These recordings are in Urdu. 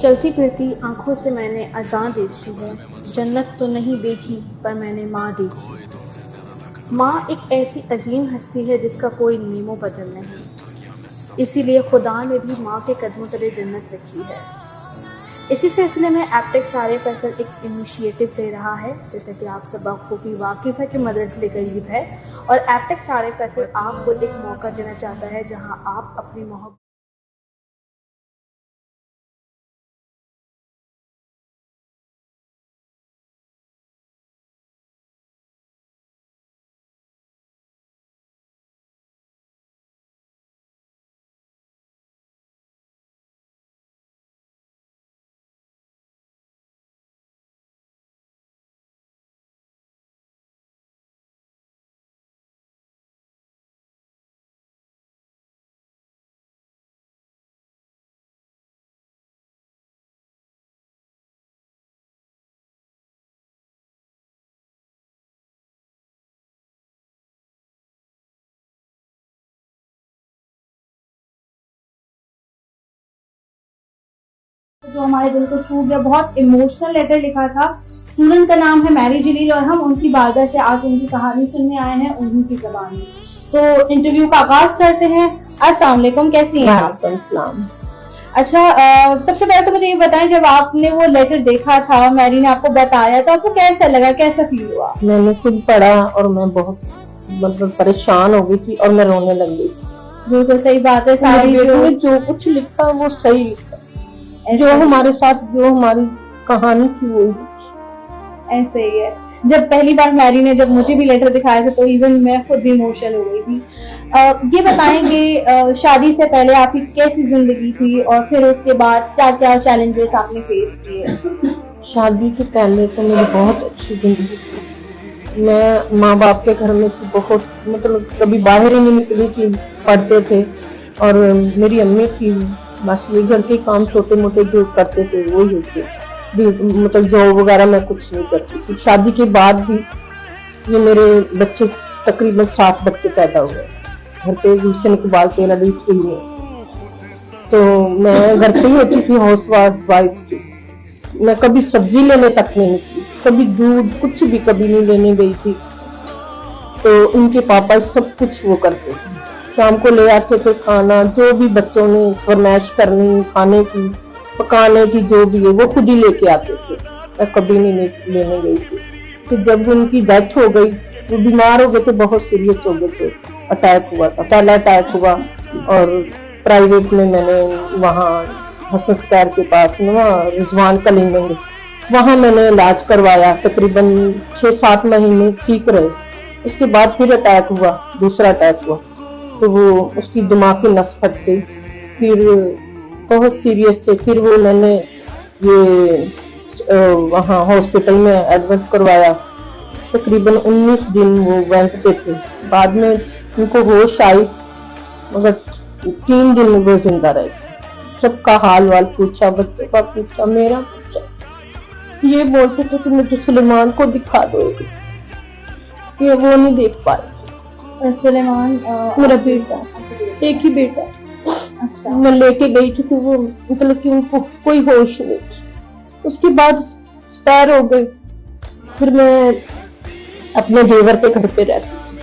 چلتی پھرتی آنکھوں سے میں نے اذاں دیکھی ہے، جنت تو نہیں دیکھی پر میں نے ماں دیکھی۔ ماں ایک ایسی عظیم ہستی ہے جس کا کوئی نیم و بدل نہیں، اسی لیے خدا نے بھی ماں کے قدموں تلے جنت رکھی ہے۔ اسی سلسلے میں ایپٹیک شارع فیصل ایک انیشیٹو لے رہا ہے، جیسا کہ آپ سب بخوبی واقف ہے کہ مدرس کے قریب ہے، اور ایپٹیک شارع فیصل آپ کو ایک موقع دینا چاہتا ہے جہاں آپ اپنی محبت جو ہمارے دل کو چھو گیا، بہت ایموشنل لیٹر لکھا تھا۔ اسٹوڈنٹ کا نام ہے میری جلیل اور ہم ان کی بارگاہ سے آج ان کی کہانی سننے آئے ہیں انہی کی زبان میں۔ تو انٹرویو کا آغاز کرتے ہیں۔ السلام علیکم، کیسی ہیں آپ؟ السلام۔ اچھا، سب سے پہلے تو مجھے یہ بتائیں، جب آپ نے وہ لیٹر دیکھا تھا، میری نے آپ کو بتایا، تو آپ کو کیسا لگا، کیسا فیل ہوا؟ میں نے خود پڑھا اور میں بہت پریشان ہو گئی تھی اور میں رونے لگ گئی تھی۔ بالکل صحیح بات ہے، ساری جو کچھ لکھا وہ صحیح لکھا، جو ہمارے ساتھ جو ہماری کہانی تھی وہی ایسے ہی ہے۔ جب پہلی بار میری نے جب مجھے بھی لیٹر دکھایا تھا تو ایون میں خود بھی ایموشنل ہو گئی تھی۔ یہ بتائیں کہ شادی سے پہلے آپ کی کیسی زندگی تھی اور پھر اس کے بعد کیا کیا چیلنجز آپ نے فیس کیے؟ شادی سے پہلے تو میری بہت اچھی زندگی تھی۔ میں ماں باپ کے گھر میں تھی، بہت کبھی باہر ہی نہیں نکلی تھی، پڑھتے تھے، اور میری امی تھی، بس یہ گھر کے کام چھوٹے موٹے جو کرتے تھے وہی ہوتے، جاب وغیرہ میں کچھ نہیں کرتی تھی۔ شادی کے بعد بھی یہ میرے بچے تقریباً 7 بچے پیدا ہوئے گھر پہ، گلشن اقبال 13 3 میں، تو میں گھر پہ ہی ہوتی تھی، ہاؤس وائف تھی۔ میں کبھی سبزی لینے تک نہیں نکلی، کبھی دودھ کچھ بھی کبھی نہیں لینے گئی تھی، تو ان کے پاپا سب کچھ وہ کرتے تھے، شام کو لے آتے تھے کھانا، جو بھی بچوں نے فرمائش کرنی کھانے کی پکانے کی جو بھی ہے وہ خود ہی لے کے آتے تھے، میں کبھی نہیں لینے گئی تھی۔ پھر جب ان کی ڈیتھ ہو گئی، وہ بیمار ہو گئے تھے، بہت سیریس ہو گئے تھے، اٹیک ہوا تھا، پہلا اٹیک ہوا، اور پرائیویٹ میں نے وہاں حسن اسکوائر کے پاس رضوان کلیننگ، وہاں میں نے علاج کروایا، تقریباً 6-7 مہینے ٹھیک رہے۔ اس کے بعد پھر اٹیک ہوا، دوسرا اٹیک ہوا، تو وہ اس کی دماغ کی نس پھٹ گئی، پھر بہت سیریس تھے، پھر وہ میں نے یہ وہاں ہاسپٹل میں ایڈمٹ کروایا، تقریباً 19 دن وہ وینٹ پہ تھے، بعد میں ان کو ہوش آئی، مگر 3 دن وہ زندہ رہے۔ سب کا حال وال پوچھا، بچوں کا پوچھا، میرا پوچھا، یہ بولتے تھے کہ مجھے سلیمان کو دکھا دو، یہ وہ نہیں دیکھ پائے۔ سلیمان میرا بیٹا، ایک ہی بیٹا، اچھا، میں لے کے گئی تھی، وہ کہ ان کو کوئی ہوش نہیں تھی۔ اس کے بعد اسپائر ہو گئے، پھر میں اپنے دیور کے گھر پہ رہتی تھی،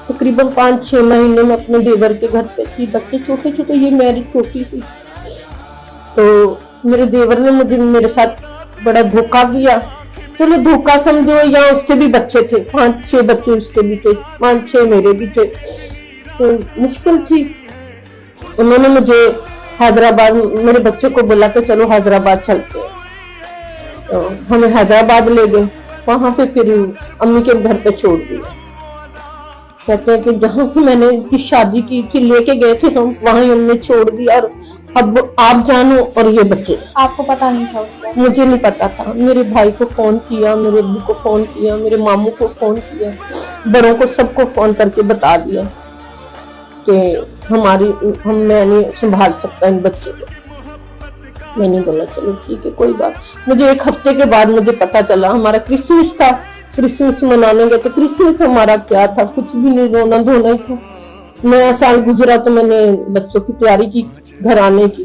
تقریباً 5-6 مہینے میں اپنے دیور کے گھر پہ تھی، بچے چھوٹے چھوٹے، یہ میری چھوٹی تھی، تو میرے دیور نے میرے ساتھ بڑا دھوکا کیا، چلو دھوکا سمجھو، یا اس کے بھی بچے تھے، 5-6 بچے اس کے بھی تھے، 5-6 میرے بھی تھے، تو مشکل تھی۔ انہوں نے مجھے حیدرآباد، میرے بچے کو بولا کہ چلو حیدرآباد چلتے ہیں، تو ہمیں حیدرآباد لے گئے، وہاں پہ پھر امی کے گھر پہ چھوڑ دیا، کہتے ہیں کہ جہاں سے میں نے کی شادی کی تھی لے کے گئے تھے ہم، وہاں ہم نے چھوڑ دیا، اور اب آپ جانو، اور یہ بچے آپ کو پتا نہیں تھا اس کا؟ مجھے نہیں پتا تھا، میرے بھائی کو فون کیا، میرے ابو کو فون کیا، میرے ماموں کو فون کیا، بڑوں کو سب کو فون کر کے بتا دیا کہ میں نہیں سنبھال سکتا ان بچوں کو۔ میں نے بولا چلو ٹھیک ہے، کوئی بات۔ مجھے 1 ہفتے کے بعد مجھے پتا چلا، ہمارا کرسمس تھا، کرسمس منانے گئے تو کرسمس ہمارا کیا تھا، کچھ بھی نہیں، رونا دھونا ہی تھا۔ نیا سال گزرا تو میں نے بچوں کی تیاری کی گھر آنے کی،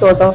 14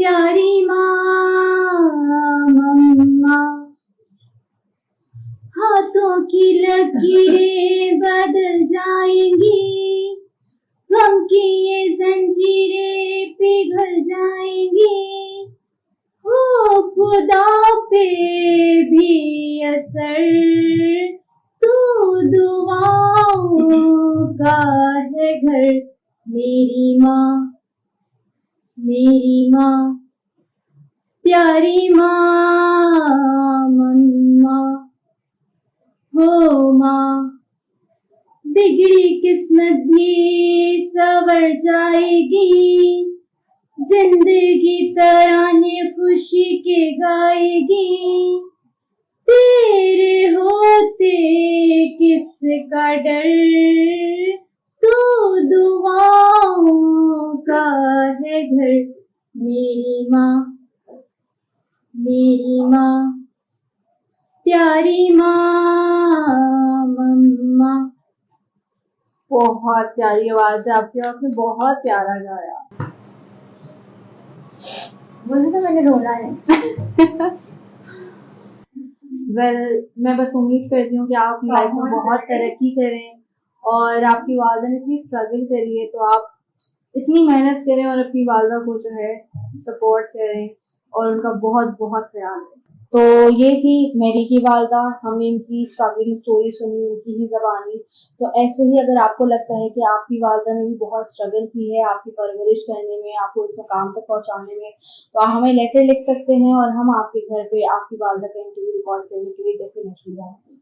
پیاری ماں مما، ہاتھوں کی لکیریں بدل جائیں گی، غم کی یہ زنجیریں پگھل جائیں گی، ہو خدا پہ بھی اثر تو دعاؤں کا ہے گھر، میری ماں پیاری ماں مما، ہو ماں بگڑی قسمت بھی سنور جائے گی، زندگی ترانے خوشی کے گائے گی، تیرے ہوتے کس کا ڈر، تو دعاؤں کا ہے گھر، میری ماں پیاری ماں مما۔ بہت پیاری آواز ہے آپ کی، آپ نے بہت پیارا گایا، بولے تو میں نے رونا ہے۔ میں بس امید کرتی ہوں کہ آپ اپنی لائف میں بہت ترقی کریں، اور آپ کی والدہ نے اتنی اسٹرگل کری ہے تو آپ اتنی محنت کریں اور اپنی والدہ کو جو ہے سپورٹ کریں اور ان کا بہت بہت خیال ہے۔ تو یہ تھی میری کی والدہ، ہم نے ان کی اسٹرگلنگ اسٹوری سنی، ان کی ہی زبانی۔ تو ایسے ہی اگر آپ کو لگتا ہے کہ آپ کی والدہ نے بھی بہت اسٹرگل کی ہے آپ کی پرورش کرنے میں، آپ کو اس مقام تک پہنچانے میں، تو آپ ہمیں لیٹر لکھ سکتے ہیں اور ہم آپ کے گھر پہ آپ کی والدہ کا انٹرویو ریکارڈ کرنے کے لیے ڈیفینیٹلی آئیں گے۔